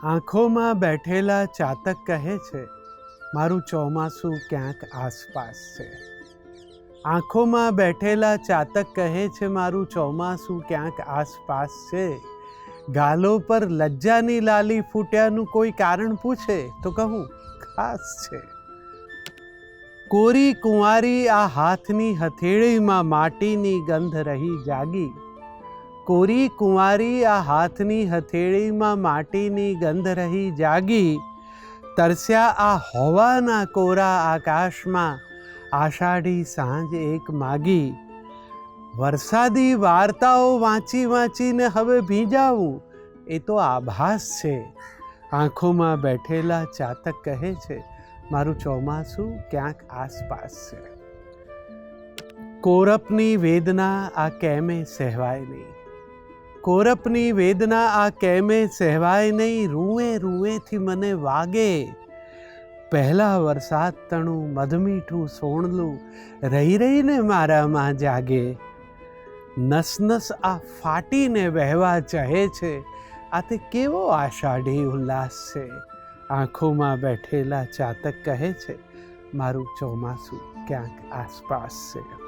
આંખોમાં બેઠેલા ચાતક કહે છે, મારું ચોમાસું ક્યાંક આસપાસ છે. આંખોમાં બેઠેલા ચાતક કહે છે, મારું ચોમાસું ક્યાંક આસપાસ છે. ગાલો પર લજ્જાની લાલી ફૂટ્યાનું કોઈ કારણ પૂછે તો કહું ખાસ છે. કોરી કુંવારી આ હાથની હથેળીમાં માટીની ગંધ રહી જાગી. કોરી કુંવારી આ હાથની હથેળીમાં માટીની ગંધ રહી જાગી. તરસ્યા આ હોવાના કોરા આકાશમાં આષાઢી સાંજ એક માગી. વરસાદી વાર્તાઓ વાંચી વાંચીને હવે ભીંજાવું એ તો આભાસ છે. આંખોમાં બેઠેલા ચાતક કહે છે, મારું ચોમાસું ક્યાંક આસપાસ છે. કોરપની વેદના આ કેમે સહેવાય નહીં. કોરપની વેદના આ કેમે સહેવાય નહીં. રૂએ રૂએથી મને વાગે. પહેલા વરસાદ તણું મધમીઠું સોણલું રહી રહીને મારામાં જાગે. નસ નસ આ ફાટીને વહેવા ચાહે છે. આ તે કેવો આષાઢી ઉલ્લાસ છે. આંખોમાં બેઠેલા ચાતક કહે છે, મારું ચોમાસું ક્યાંક આસપાસ છે.